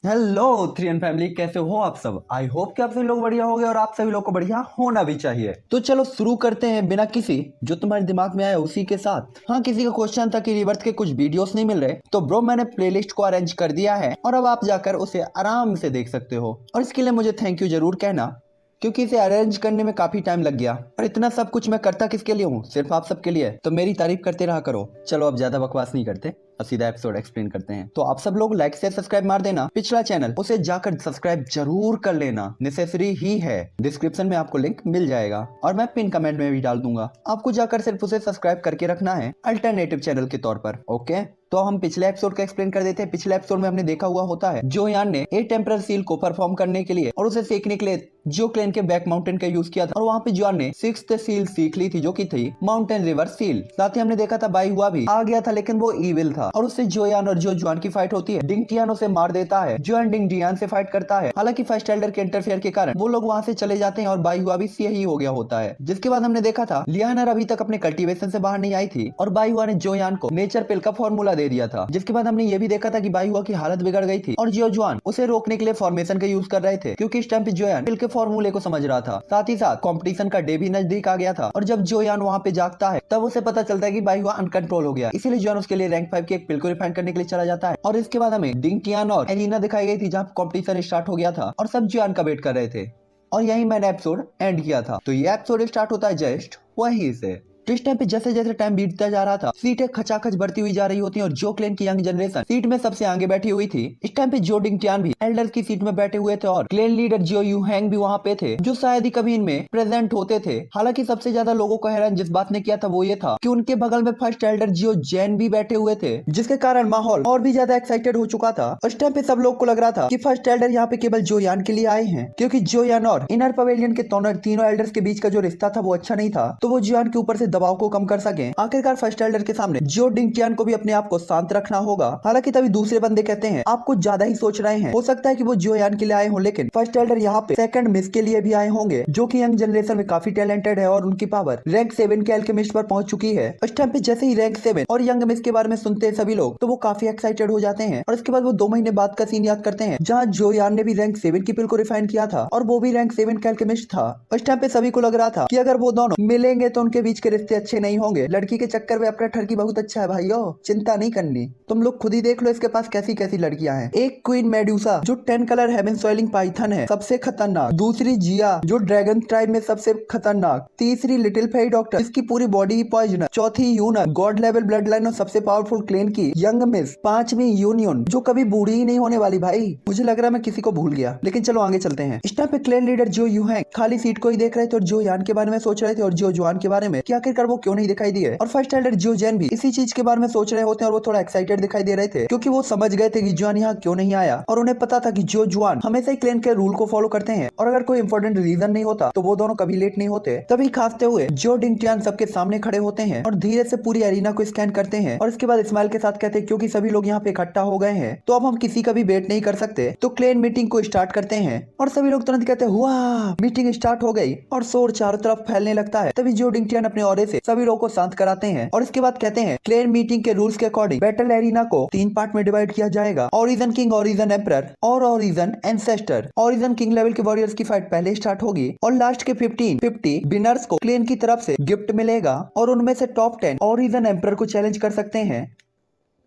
Hello 3N family, कैसे हो आप सब। आई होप कि आप सभी लोग बढ़िया होंगे और आप सभी लोग को बढ़िया होना भी चाहिए। तो चलो शुरू करते हैं बिना किसी जो तुम्हारे दिमाग में आया उसी के साथ। हाँ, किसी का क्वेश्चन था कि रिवर्स के कुछ वीडियोस नहीं मिल रहे, तो ब्रो मैंने प्लेलिस्ट को अरेंज कर दिया है और अब आप जाकर उसे आराम से देख सकते हो। और इसके लिए मुझे थैंक यू जरूर कहना, क्योंकि इसे अरेंज करने में काफी टाइम लग गया। और इतना सब कुछ मैं करता किसके लिए हूँ, सिर्फ आप सबके लिए। तो मेरी तारीफ करते रहा करो। चलो अब ज्यादा बकवास नहीं करते, अब सीधा एपिसोड एक्सप्लेन करते हैं। तो आप सब लोग लाइक से सब्सक्राइब मार देना। पिछला चैनल उसे जाकर सब्सक्राइब जरूर कर लेना, नेसेसरी ही है। डिस्क्रिप्शन में आपको लिंक मिल जाएगा और मैं पिन कमेंट में भी डाल दूंगा। आपको जाकर सिर्फ उसे सब्सक्राइब करके रखना है अल्टरनेटिव चैनल के तौर पर। ओके, तो हम पिछले एपिसोड का एक्सप्लेन कर देते हैं। पिछले एपिसोड में हमने देखा हुआ होता है जो यान ने ए टेम्परल सील को परफॉर्म करने के लिए और उसे सीखने के लिए जो क्लेन के बैक माउंटेन का यूज किया था, और वहाँ पे जॉन ने 6th सील सीख ली थी जो की थी माउंटेन रिवर सील। साथ ही हमने देखा था बाई हुआ भी आ गया था, लेकिन वो इविल था और उससे जोयान और जो जॉन की फाइट होती है, डिंग टियान उसे मार देता है। जॉन डिंग जियान से फाइट करता है। हालांकि फर्स्ट एल्डर के इंटरफेयर के कारण वो लोग वहाँ से चले जाते हैं और बाई हुआ भी यही हो गया होता है। जिसके बाद हमने देखा था लियानर अभी तक अपने कल्टीवेशन से बाहर नहीं आई थी और बाई हुआ ने जोयान को नेचर पिल का फॉर्मूला दे दिया था। जिसके बाद हमने ये भी देखा था कि बाई हुआ की हालत बिगड़ गई थी और जो जॉन उसे रोकने के लिए फॉर्मेशन का यूज कर रहे थे, क्योंकि इस टाइम पे जोयान पिल के फॉर्मूले को समझ रहा था। साथ ही साथ कंपटीशन का डे भी नजदीक आ गया था और जब जोयान वहाँ पे जागता है तब उसे पता चलता है कि बाई हुआ अनकंट्रोल हो गया। इसीलिए जोयान उसके लिए रैंक 5 की एक पिल को रिफाइन करने के लिए चला जाता है। और इसके बाद हमें डिंग टियान और एलिना दिखाई गई थी जहाँ कंपटीशन स्टार्ट हो गया था और सब जोयान का वेट कर रहे थे। और यही मैंने एपिसोड एंड किया था। तो ये एपिसोड स्टार्ट होता है जस्ट वहीं से। तो इस टाइम पे जैसे जैसे टाइम बीतता जा रहा था, सीटें खचाखच बढ़ती हुई जा रही होती हैं और जो क्लेन की यंग जनरेशन सीट में सबसे आगे बैठी हुई थी। इस टाइम पे जो डिंग टियान भी एल्डर्स की सीट में बैठे हुए थे और क्लेन लीडर जो यू हैंग भी वहाँ पे थे, जो शायद ही कभी इनमें प्रेजेंट होते थे। हालांकि सबसे ज्यादा लोगों को हैरान जिस बात ने किया था वो ये था कि उनके बगल में फर्स्ट एल्डर जियो जैन भी बैठे हुए थे, जिसके कारण माहौल और भी ज्यादा एक्साइटेड हो चुका था। उस टाइम पे सब लोग को लग रहा था कि फर्स्ट एल्डर यहाँ पे केवल जोयान के लिए आए हैं, क्योंकि जोयान और इनर पवेलियन के तीनों एल्डर्स के बीच का जो रिश्ता था वो अच्छा नहीं था, तो वो जोयान के ऊपर से दबाव को कम कर सके। आखिरकार फर्स्ट एल्डर के सामने जो डिंग टियान को भी अपने आप को शांत रखना होगा। हालांकि तभी दूसरे बंदे कहते हैं आप कुछ ज्यादा ही सोच रहे हैं, हो सकता है कि वो जोयान के लिए आए हों, लेकिन फर्स्ट एल्डर यहाँ पे सेकंड मिस के लिए भी आए होंगे, जो कि यंग जनरेशन में काफी टैलेंटेड है और उनकी पावर रैंक 7 के अल्केमिस्ट पर पहुंच चुकी है। उस टाइम पे जैसे ही रैंक 7 और यंग मिस के बारे में सुनते हैं सभी लोग, तो वो काफी एक्साइटेड हो जाते हैं। और इसके बाद वो 2 महीने बाद का सीन याद करते हैं जहाँ जोयान ने भी रैंक 7 की पिल को रिफाइन किया था और वो भी रैंक 7 का अल्केमिस्ट था। उस टाइम पे सभी को लग रहा था कि अगर वो दोनों मिलेंगे तो उनके बीच के रिश्ते अच्छे नहीं होंगे। लड़की के चक्कर में अपना ठरकी बहुत अच्छा है भाइयों, चिंता नहीं करनी। तुम लोग खुद ही देख लो इसके पास कैसी कैसी लड़कियां हैं। एक क्वीन मेडुसा जो 10 कलर हेवन सॉइलिंग पाइथन है, सबसे खतरनाक। दूसरी जिया जो ड्रैगन ट्राइब में सबसे खतरनाक। तीसरी लिटिल फेरी डॉक्टर जिसकी पूरी बॉडी पॉइजनस। चौथी यूनर गॉड लेवल ब्लड लाइन और सबसे पावरफुल क्लेन की यंग मिस। 5वीं यूनियन जो कभी बूढ़ी ही नहीं होने वाली। भाई मुझे लग रहा है मैं किसी को भूल गया, लेकिन चलो आगे चलते हैं। इस टाइम पे क्लेन लीडर जो यू है खाली सीट को ही देख रहे थे और जो यान के बारे में सोच रहे थे और जो जुआन के बारे में कि आखिरकार वो क्यों नहीं दिखाई दिए। और फर्स्ट एल्डर जो जैन भी इसी चीज के बारे में सोच रहे होते हैं और वो थोड़ा एक्साइटेड दिखाई दे रहे थे, क्योंकि वो समझ गए थे कि जुआन यहाँ क्यों नहीं आया। और उन्हें पता था कि जो जुआन हमेशा ही क्लेन के रूल को फॉलो करते हैं और अगर कोई इंपॉर्टेंट रीजन नहीं होता तो वो दोनों कभी लेट नहीं होते। तभी खांसते हुए जो डिंग टियान सबके सामने खड़े होते हैं और धीरे से पूरी एरिना को स्कैन करते हैं और इसके बाद स्माइल के साथ कहते हैं क्योंकि सभी लोग यहाँ पे इकट्ठा हो गए हैं तो अब हम किसी का भी वेट नहीं कर सकते, तो क्लेन मीटिंग को स्टार्ट करते हैं। और सभी लोग तुरंत कहते हैं वाह, मीटिंग स्टार्ट हो गई और शोर चारों तरफ फैलने लगता है। तभी जो डिंग टियान अपने ऑरे से सभी लोगों को शांत कराते हैं और इसके बाद कहते हैं क्लेन मीटिंग के रूल्स के अकॉर्डिंग बैटल एरिना को 3 पार्ट में डिवाइड किया जाएगा। ओरिजन किंग, ओरिजन एम्परर और origin ancestor. Origin king level के वॉरियर्स की फाइट पहले स्टार्ट होगी और लास्ट के 50 विनर्स को क्लेन की तरफ से गिफ्ट मिलेगा और उनमें से टॉप 10 ओरिजन एम्परर को चैलेंज कर सकते हैं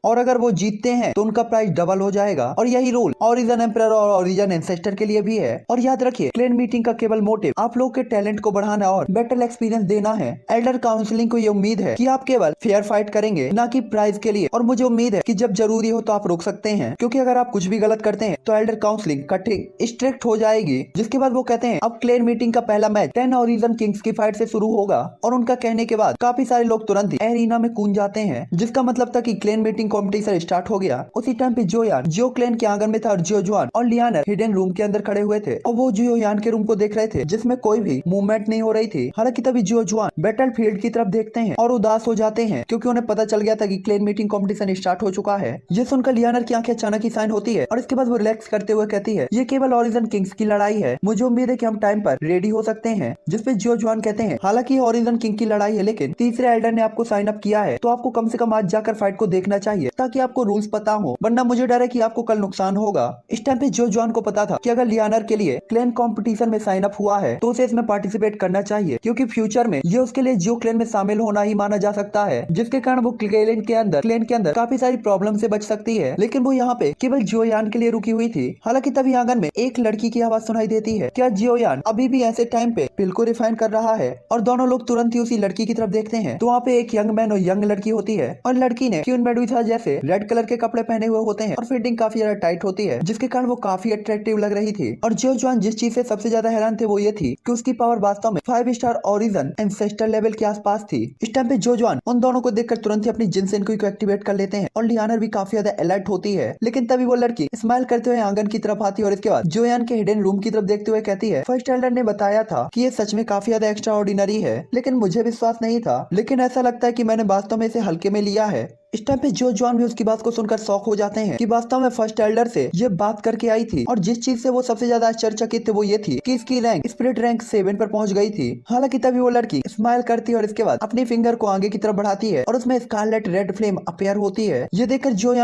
और अगर वो जीतते हैं तो उनका प्राइस डबल हो जाएगा। और यही रूल ओरिजन एम्परर और ओरिजन एंसेस्टर के लिए भी है। और याद रखिए क्लेन मीटिंग का केवल मोटिव आप लोग के टैलेंट को बढ़ाना और बैटल एक्सपीरियंस देना है। एल्डर काउंसलिंग को ये उम्मीद है कि आप केवल फेयर फाइट करेंगे, ना कि प्राइज के लिए। और मुझे उम्मीद है कि जब जरूरी हो तो आप रोक सकते हैं, क्योंकि अगर आप कुछ भी गलत करते हैं तो एल्डर काउंसलिंग कठिन स्ट्रिक्ट हो जाएगी। जिसके बाद वो कहते हैं अब क्लेन मीटिंग का पहला मैच 10 ओरिजन किंग्स की फाइट से शुरू होगा। और उनका कहने के बाद काफी सारे लोग तुरंत ही एरिना में कूद जाते हैं, जिसका मतलब था कि क्लेन मीटिंग कॉम्पिटिशन स्टार्ट हो गया। उसी टाइम पे जोयान जो क्लेन के आंगन में था और जो जुआन और लियानर हिडन रूम के अंदर खड़े हुए थे और वो जोयान के रूम को देख रहे थे जिसमें कोई भी मूवमेंट नहीं हो रही थी। हालांकि तभी जो जुआन बैटल फील्ड की तरफ देखते हैं और उदास हो जाते हैं, क्योंकि उन्हें पता चल गया था कि क्लेन मीटिंग कंपटीशन स्टार्ट हो चुका है। ये सुनकर लियानर की आंखें अचानक ही साइन होती है और इसके बाद वो रिलैक्स करते हुए कहती है ये केवल ओरिजन किंग्स की लड़ाई है, मुझे उम्मीद है कि हम टाइम पर रेडी हो सकते हैं। जिसपे जो जुआन कहते हैं हालांकि ओरिजन किंग की लड़ाई है, लेकिन तीसरे एल्डर ने आपको साइन अप किया है तो आपको कम से कम आज जाकर फाइट को देखना चाहिए। चाहिए ताकि आपको रूल्स पता हो, वरना मुझे डर है कि आपको कल नुकसान होगा। इस टाइम पे जो जॉन को पता था कि अगर लियानर के लिए क्लैन कंपटीशन में साइन अप हुआ है तो उसे इसमें पार्टिसिपेट करना चाहिए, क्योंकि फ्यूचर में ये उसके लिए जियो क्लैन में शामिल होना ही माना जा सकता है, जिसके कारण वो क्लैन के अंदर काफी सारी प्रॉब्लम से बच सकती है। लेकिन वो यहाँ पे केवल जियोयान के लिए रुकी हुई थी। हालांकि तभी आंगन में एक लड़की की आवाज सुनाई देती है। क्या जियोयान अभी भी ऐसे टाइम पे पिल को रिफाइन कर रहा है? और दोनों लोग तुरंत ही उसी लड़की की तरफ देखते हैं तो वहाँ पे एक यंग मैन और यंग लड़की होती है, और लड़की ने क्वीन मेडुसा जैसे रेड कलर के कपड़े पहने हुए होते हैं और फिटिंग काफी ज्यादा टाइट होती है, जिसके कारण वो काफी अट्रैक्टिव लग रही थी। और जो जॉन जिस चीज से सबसे ज्यादा हैरान थे वो ये थी कि उसकी पावर वास्तव में 5 स्टार ओरिजिन एंसेस्टर लेवल के आसपास थी। इस टाइम पे जो जॉन उन दोनों को देखकर तुरंत ही अपनी जिन सेंकुई को एक्टिवेट कर लेते हैं और लियानर भी काफी ज्यादा अलर्ट होती है। लेकिन तभी वो लड़की स्माइल करते हुए आंगन की तरफ आती है और इसके बाद जोयान के हिडन रूम की तरफ देखते हुए कहती है, फर्स्ट एल्डर ने बताया था कि ये सच में काफी ज्यादा एक्स्ट्रा ऑर्डिनरी है, लेकिन मुझे विश्वास नहीं था। लेकिन ऐसा लगता है कि मैंने वास्तव में इसे हल्के में लिया है। इस टाइम पे जो जॉन भी उसकी बात को सुनकर शॉक हो जाते हैं कि वास्तव में फर्स्ट एल्डर से ये बात करके आई थी, और जिस चीज से वो सबसे ज्यादा आश्चर्यचकित थे वो ये थी कि इसकी रैंक स्पिरिट रैंक 7 पर पहुंच गई थी। हालांकि तभी वो लड़की स्माइल करती है और इसके बाद अपनी फिंगर को आगे की तरफ बढ़ाती है और उसमें स्कारलेट रेड फ्लेम अपेयर होती है। ये देखकर जो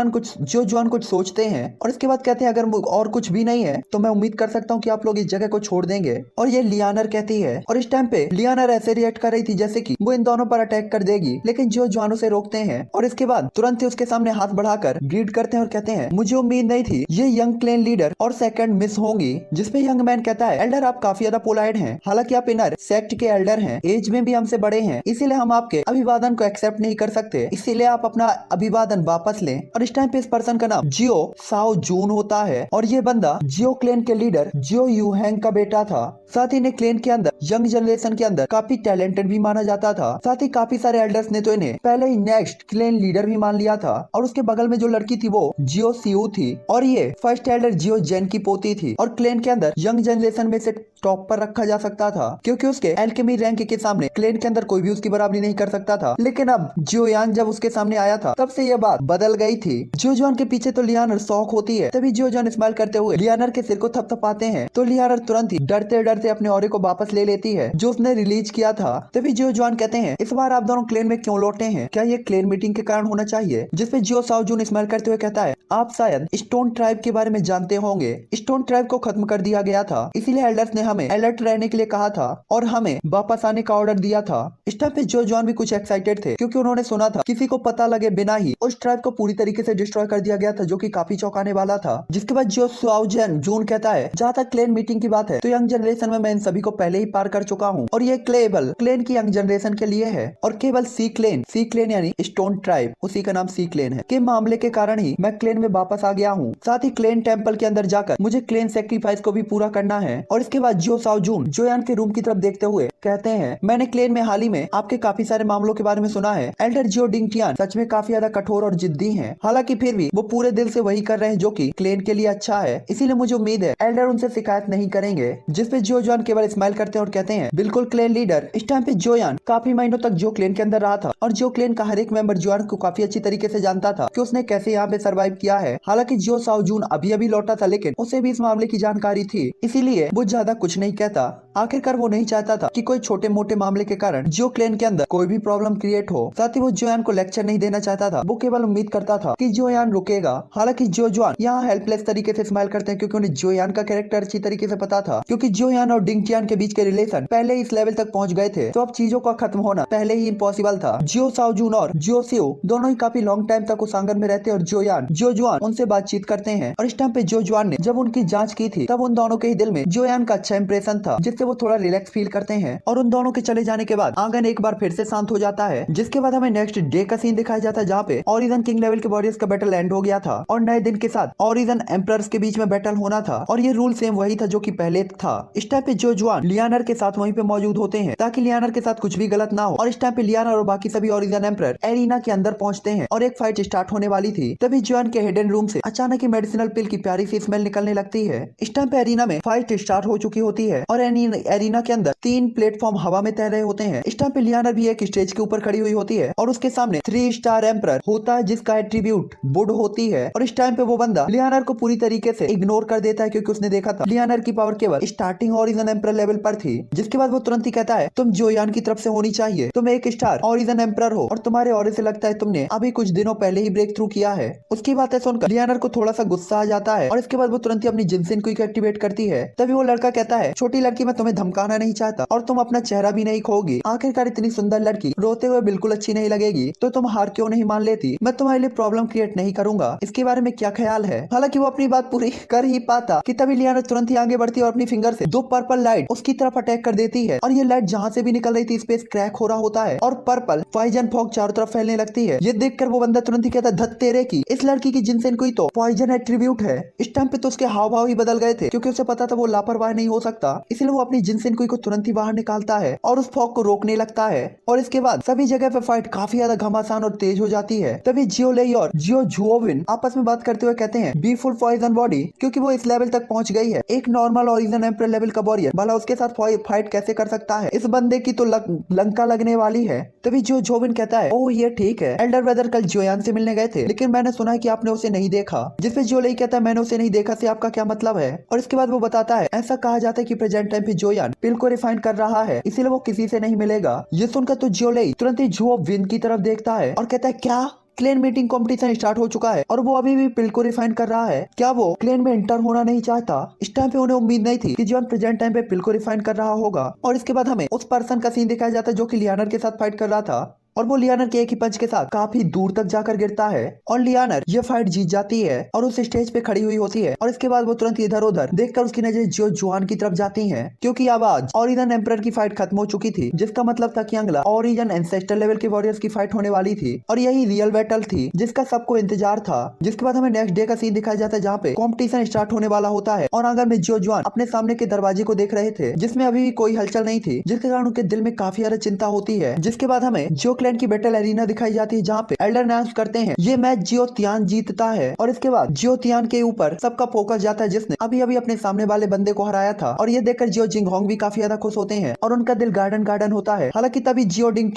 जॉन कुछ सोचते हैं और इसके बाद कहते हैं, अगर और कुछ भी नहीं है तो मैं उम्मीद कर सकता हूँ कि आप लोग इस जगह को छोड़ देंगे। और ये लियानर कहती है, और इस टाइम पे लियानर ऐसे रिएक्ट कर रही थी जैसे कि वो इन दोनों पर अटैक कर देगी, लेकिन जो जॉन उसे रोकते हैं और इसके बाद तुरंत ही उसके सामने हाथ बढ़ाकर ग्रीड करते हैं और कहते हैं, मुझे उम्मीद नहीं थी ये यंग क्लैन लीडर और सेकंड मिस होंगी। जिसपे यंग मैन कहता है, एल्डर आप काफी ज्यादा पोलाइट हैं, हालांकि आप इनर सेक्ट के एल्डर हैं, एज में भी हमसे बड़े हैं, इसीलिए हम आपके अभिवादन को एक्सेप्ट नहीं कर सकते, इसीलिए आप अपना अभिवादन वापस लें। और इस टाइम पे इस पर्सन का नाम जियो साओ जून होता है और ये बंदा जियो क्लैन के लीडर जियो यूहैंग का बेटा था। साथ ही इन्हें क्लैन के अंदर यंग जनरेशन के अंदर काफी टैलेंटेड भी माना जाता था। साथ ही काफी सारे एल्डर्स ने तो इन्हें पहले ही नेक्स्ट क्लैन लीडर भी मान लिया था। और उसके बगल में जो लड़की थी वो जियो सियू थी और ये फर्स्ट एल्डर जियो जेन की पोती थी और क्लैन के अंदर यंग जनरेशन में से टॉप पर रखा जा सकता था, क्योंकि उसके एल्केमी रैंक के सामने क्लैन के अंदर कोई भी उसकी बराबरी नहीं कर सकता था। लेकिन अब जियोयान जब उसके सामने आया था तब से यह बात बदल गई थी। जियोजॉन के पीछे तो लियानर शौक होती है। तभी जियोजॉन स्माइल करते हुए लियानर के सिर को थपथपाते हैं तो लियानर तुरंत ही डरते डरते अपने ऑरे को वापस ले लेती है जो उसने रिलीज किया था। तभी जियोजॉन कहते हैं, इस बार आप दोनों क्लैन में क्यों लौटे हैं? क्या ये क्लैन मीटिंग के कारण होना चाहिए? जिसपे जियो साओजून स्माइल करते हुए कहता है, आप शायद स्टोन ट्राइब के बारे में जानते होंगे। स्टोन ट्राइब को खत्म कर दिया गया था, इसीलिए एल्डर्स ने हमें अलर्ट रहने के लिए कहा था और हमें वापस आने का ऑर्डर दिया था। इस टाइम पे जियोजॉन भी कुछ एक्साइटेड थे क्योंकि उन्होंने सुना था किसी को पता लगे बिना ही उस ट्राइब को पूरी तरीके से डिस्ट्रॉय कर दिया गया था, जो कि काफी चौंकाने वाला था। जिसके बाद जियो साओजून जून कहता है, जहाँ तक क्लैन मीटिंग की बात है तो यंग जनरेशन में मैं इन सभी को पहले ही पार कर चुका हूँ और ये केवल क्लैन की यंग जनरेशन के लिए है और केवल सी क्लैन यानी स्टोन ट्राइब, उसी का नाम सी क्लैन है, के मामले के कारण ही मैं क्लैन में वापस आ गया हूँ। साथ ही क्लैन टेंपल के अंदर जाकर मुझे क्लैन सैक्रिफाइस को भी पूरा करना है। और इसके बाद जियो साओजून जोयान के रूम की तरफ देखते हुए कहते हैं, मैंने क्लैन में हाल ही में आपके काफी सारे मामलों के बारे में सुना है। एल्डर जियो डिंगटियान सच में काफी ज्यादा कठोर और जिद्दी हैं, हालांकि फिर भी वो पूरे दिल से वही कर रहे हैं जो कि क्लैन के लिए अच्छा है, इसीलिए मुझे उम्मीद है एल्डर उनसे शिकायत नहीं करेंगे। जिसपे जियोजॉन केवल स्माइल करते हैं और कहते हैं, बिल्कुल क्लैन लीडर। इस टाइम पे जोयान काफी महीनों तक जो क्लैन के अंदर रहा था और जो क्लैन का हर एक मेंबर जोयान को काफी अच्छी तरीके से जानता था कि उसने कैसे यहाँ पे सर्वाइव किया है। हालांकि जियो साओजून अभी लौटा था, लेकिन उसे भी इस मामले की जानकारी थी, इसीलिए वो ज्यादा कुछ नहीं कहता। आखिरकार वो नहीं चाहता था कि कोई छोटे मोटे मामले के कारण जियो क्लैन के अंदर कोई भी प्रॉब्लम क्रिएट हो। साथ ही वो जोयान को लेक्चर नहीं देना चाहता था, वो केवल उम्मीद करता था कि जोयान रुकेगा। हालांकि जियोजॉन यहाँ हेल्पलेस तरीके से स्माइल करते हैं क्योंकि उन्हें जोयान का कैरेक्टर अच्छी तरीके से पता था, क्योंकि जोयान और डिंगटियान के बीच के रिलेशन पहले ही इस लेवल तक पहुंच गए थे, तो अब चीजों का खत्म होना पहले ही इम्पॉसिबल था। जियो साओजून और जियो सियो दोनों ही काफी लॉन्ग टाइम तक उस आंगन में रहते और जियोजॉन उनसे बातचीत करते हैं। और इस टाइम पे जियोजॉन ने जब उनकी जांच की थी तब उन दोनों के ही दिल में जोयान का अच्छा इंप्रेशन था, जिससे वो थोड़ा रिलैक्स फील करते हैं। और उन दोनों के चले जाने के बाद आंगन एक बार फिर से शांत हो जाता है, जिसके बाद हमें नेक्स्ट डे का सीन दिखाया जाता है, जहाँ पे ओरिजिन किंग लेवल के वॉरियर्स का बैटल एंड हो गया था और नए दिन के साथ ओरिजिन एम्परर्स के बीच में बैटल होना था और ये रूल सेम वही था जो कि पहले था। इस टाइम पे जियोजॉन लियानर के साथ वहीं पे मौजूद होते हैं ताकि लियानर के साथ कुछ भी गलत ना हो। और इस टाइम पे लियानर और बाकी सभी ओरिजिन एम्परर एरिना के अंदर पहुंचते हैं और एक फाइट स्टार्ट होने वाली थी। तभी जोयान के हिडन रूम से अचानक ही मेडिसिनल पिल की प्यारी सी स्मेल निकलने लगती है। इस टाइम पे एरिना में फाइट स्टार्ट हो चुकी होती है और एरिना के अंदर 3 प्लेटफॉर्म हवा में तैर रहे होते हैं। इस टाइम पे लियानर भी एक स्टेज के ऊपर खड़ी हुई होती है और उसके सामने 3 स्टार एम्परर होता है जिसका एट्रीब्यूट वुड होती है। और इस टाइम पे वो बंदा लियानर को पूरी तरीके से इग्नोर कर देता है क्योंकि उसने देखा था लियानर की पावर केवल स्टार्टिंग ओरिजिन एम्परर लेवल पर थी। जिसके बाद वो तुरंत ही कहता है, तुम जोयान की तरफ से होनी चाहिए, तुम एक स्टार ओरिजिन एम्परर हो और तुम्हारे ऑरे से लगता है तुमने ने अभी कुछ दिनों पहले ही ब्रेक थ्रू किया है। उसकी बातें सुनकर लियानर को थोड़ा सा गुस्सा आ जाता है और इसके बाद वो तुरंत ही अपनी जिनसिन क्विक एक्टिवेट करती है। तभी वो लड़का कहता है, छोटी लड़की, मैं तुम्हें धमकाना नहीं चाहता और तुम अपना चेहरा भी नहीं खोगी। आखिरकार इतनी सुंदर लड़की रोते हुए बिल्कुल अच्छी नहीं लगेगी, तो तुम हार क्यों नहीं मान लेती? मैं तुम्हारे लिए प्रॉब्लम क्रिएट नहीं करूंगा। इसके बारे में क्या ख्याल है? हालांकि वो अपनी बात पूरी कर ही पाता कि तभी लियानर तुरंत ही आगे बढ़ती है और अपनी फिंगर से दो पर्पल लाइट उसकी तरफ अटैक कर देती है और ये लाइट जहाँ से भी निकल रही थी स्पेस क्रैक हो रहा होता है और पर्पल पॉइजन फॉग चारों तरफ फैलने लगती है। ये देखकर वो बंदा तुरंत ही कहता है, धत तेरे की, इस लड़की की जिनसेन कोई तो पॉइजन एट्रीब्यूट है। इस टाइम पे तो उसके हाव भाव ही बदल गए थे क्योंकि उसे पता था वो लापरवाह नहीं हो सकता, इसलिए वो अपनी जिनसेन कोई को तुरंत ही बाहर निकालता है और उस फॉग को रोकने लगता है। और इसके बाद सभी जगह पे फाइट काफी ज्यादा घमासान और तेज हो जाती है। तभी जियो लेई और जियो जुओविन आपस में बात करते हुए कहते हैं, बी फुल पॉइजन बॉडी, क्योंकि वो इस लेवल तक पहुंच गई है। एक नॉर्मल ओरिजिन एम्परर लेवल का वॉरियर भला उसके साथ फाइट कैसे कर सकता है? इस बंदे की तो लंका लगने वाली है। तभी जियो जोविन कहता है, ओह ये ठीक है, एल्डर ब्रदर कल जियोयान से मिलने गए थे, लेकिन मैंने सुना है कि आपने उसे नहीं देखा। जिसपे जियो लेई कहता है, मैंने उसे नहीं देखा से आपका क्या मतलब है? और इसके बाद वो बताता है, ऐसा कहा जाता है कि प्रेजेंट टाइम पे जियोयान पिल को रिफाइन कर रहा है, इसीलिए वो किसी से नहीं मिलेगा। ये सुनकर तो जियो लेई तुरंत ही जियो विन की तरफ देखता है और कहता है, क्या क्लेन मीटिंग कंपटीशन स्टार्ट हो चुका है और वो अभी भी पिल को रिफाइन कर रहा है? क्या वो क्लेन में इंटर होना नहीं चाहता? इस टाइम पे उन्हें उम्मीद नहीं थी कि जॉन प्रेजेंट टाइम पे पिल को रिफाइन कर रहा होगा। और इसके बाद हमें उस पर्सन का सीन दिखाया जाता है जो कि लियानर के साथ फाइट कर रहा था और वो लियानर के एक ही पंच के साथ काफी दूर तक जाकर गिरता है और लियानर ये फाइट जीत जाती है और उस स्टेज पे खड़ी हुई होती है। और इसके बाद वो तुरंत इधर उधर देखकर उसकी नजरें जियो जुआन की तरफ जाती हैं, क्योंकि अब आज ओरिजिन एम्परर की फाइट खत्म हो चुकी थी, जिसका मतलब था कि अगला ओरिजिन एंसेस्टर लेवल के वॉरियर्स की फाइट होने वाली थी और यही रियल बैटल थी जिसका सबको इंतजार था। जिसके बाद हमें नेक्स्ट डे का सीन दिखाया जाता है जहाँ पे कॉम्पिटिशन स्टार्ट होने वाला होता है और आंगन में जियो जुआन अपने सामने के दरवाजे को देख रहे थे, जिसमें अभी भी कोई हलचल नहीं थी, जिसके कारण उनके दिल में काफी ज्यादा चिंता होती है। जिसके बाद हमें जियो क्लैन की बैटल एरिना दिखाई जाती है जहाँ पे एल्डर अनाउंस करते हैं ये मैच जियो तियान जीतता है। और इसके बाद जियो तियान के ऊपर सबका फोकस जाता है जिसने अभी अभी अपने सामने वाले बंदे को हराया था और ये देखकर जियो जिंगहोंग भी काफी ज्यादा खुश होते हैं और उनका दिल गार्डन गार्डन होता है। हालांकि तभी जियो डिंग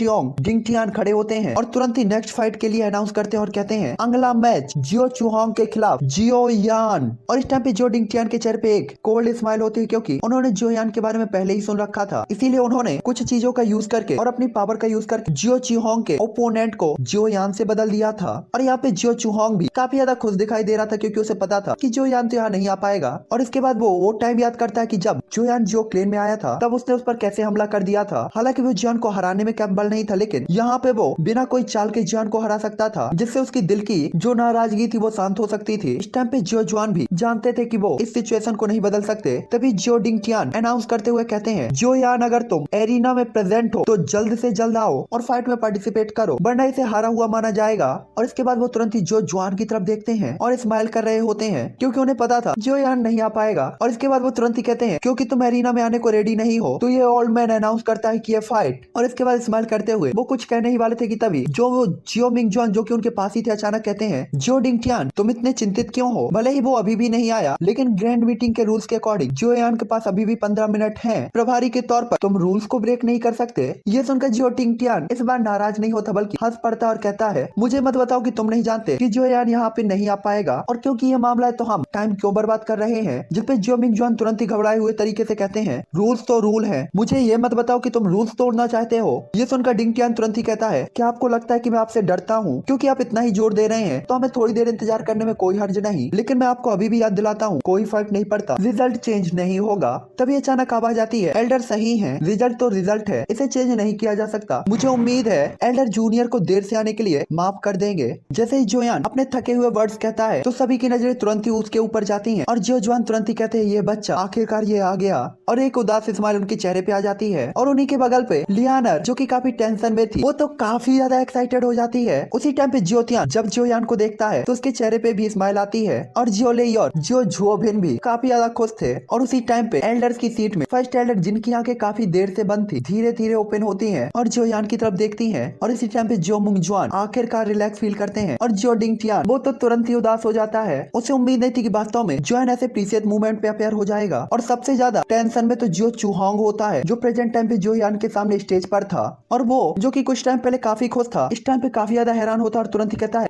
टियान खड़े होते हैं और तुरंत ही नेक्स्ट फाइट के लिए अनाउंस करते हैं और कहते हैं, अगला मैच जियो चुहोंग के खिलाफ जियो यान। और इस टाइम पे जियो डिंग टियान के चेहरे पे एक कोल्ड स्माइल होती है क्योंकि उन्होंने जियो यान के बारे में पहले ही सुन रखा था, इसीलिए उन्होंने कुछ चीजों का यूज करके और अपनी पावर का यूज करके जियो चुहोंग के ओपोनेंट को जियो यान से बदल दिया था। और यहाँ पे जियो चुहोंग भी काफी ज्यादा खुश दिखाई दे रहा था क्योंकि उसे पता था कि जियो यान तो यहाँ नहीं आ पाएगा। और इसके बाद वो टाइम याद करता है कि जब जियो यान जियो क्लेन में आया था तब उसने उस पर कैसे हमला कर दिया था। हालांकि वो जियोन को हराने में कैपेबल नहीं था, लेकिन यहाँ पे वो बिना कोई चाल के जियोन को हरा सकता था, जिससे उसकी दिल की जो नाराजगी थी वो शांत हो सकती थी। इस टाइम पे जियो जुआन भी जानते थे कि वो इस सिचुएशन को नहीं बदल सकते। तभी जियो डिंग टियान अनाउंस करते हुए कहते हैं, जियो यान अगर तुम एरिना में प्रेजेंट हो तो जल्द से जल्द आओ और फाइट में पार्टिसिपेट करो, वरना इसे हारा हुआ माना जाएगा। और इसके बाद वो तुरंत ही जियो जुआन की तरफ देखते हैं और स्माइल कर रहे होते हैं क्योंकि उन्हें पता था जियो यान नहीं आ पाएगा। और इसके बाद वो तुरंत ही कहते हैं, क्योंकि तुम एरिना में आने को रेडी नहीं हो तो ये ओल्ड मैन अनाउंस करता है कि ये फाइट। और इसके बाद स्माइल करते हुए वो कुछ कहने ही वाले थे कि तभी जो वो जियो मिंग जुआन जो कि उनके पास ही थे अचानक कहते हैं, जियो डिंग टियान तुम इतने चिंतित क्यों हो? भले ही वो अभी भी नहीं आया, लेकिन ग्रैंड मीटिंग के रूल्स के अकॉर्डिंग जियो यान के पास अभी भी 15 मिनट हैं। प्रभारी के तौर पर तुम रूल्स को ब्रेक नहीं कर सकते। ये सुनकर जियो डिंग टियान इस बार नाराज नहीं होता बल्कि हंस पड़ता और कहता है, मुझे मत बताओ कि तुम नहीं जानते कि जियो यान यहाँ पे नहीं आ पाएगा, और क्योंकि ये मामला है तो हम टाइम क्यों बर्बाद कर रहे हैं? जिस पे जियो मिंग जुआन तुरंत ही घबराए हुए तरीके से कहते हैं, रूल्स तो रूल है, मुझे ये मत बताओ कि तुम रूल्स तोड़ना चाहते हो। ये सुनकर डिंग टियान तुरंत ही कहता है, क्या आपको लगता है कि मैं आपसे डरता हूँ? क्योंकि आप इतना ही जोर दे रहे हैं तो हमें थोड़ी देर इंतजार करने में कोई हर्ज नहीं, लेकिन मैं आपको अभी भी याद दिलाता हूँ कोई फर्क नहीं पड़ता, रिजल्ट चेंज नहीं होगा। तभी अचानक आवाज आती है, एल्डर सही है, रिजल्ट तो रिजल्ट है, इसे चेंज नहीं किया जा सकता। मुझे उम्मीद है एल्डर जूनियर को देर से आने के लिए माफ कर देंगे। जैसे ही जोयान अपने थके हुए वर्ड्स कहता है तो सभी की नजरें तुरंत ही उसके ऊपर जाती हैं और जियो जुआन तुरंत ही कहते हैं, ये बच्चा आखिरकार ये आ गया। और एक उदास स्माइल उनके चेहरे पे आ जाती है और उन्हीं के बगल पे लियानर जो कि काफी टेंशन में थी वो तो काफी ज्यादा एक्साइटेड हो जाती है। उसी टाइम पे जियो तियान जब जियोयान को देखता है तो उसके चेहरे पे भी स्माइल आती है और जियो लेई और जियो जुओबिन भी काफी ज्यादा खुश थे। और उसी टाइम पे एल्डर्स की सीट में फर्स्ट एल्डर जिनकी आंखें काफी देर से बंद थी धीरे धीरे ओपन होती है और जियोयान की तरफ देखती है। और इसी टाइम पे जियो मुंग जुआन आखिरकार रिलैक्स फील करते हैं और जियो डिंग टियान वो तो तुरंत ही उदास हो जाता है। उसे उम्मीद नहीं थी कि वास्तव में जोयान ऐसे प्रीशियस मूवमेंट पे अपेयर हो जाएगा। और सबसे ज्यादा ज्यादा टेंशन में तो जो चूहोंग होता है, जो प्रेजेंट टाइम पे जो यान के सामने स्टेज पर था, और वो जो कि कुछ टाइम पहले काफी खुश था, इस टाइम पे काफी ज्यादा हैरान होता है और तुरंत ही कहता है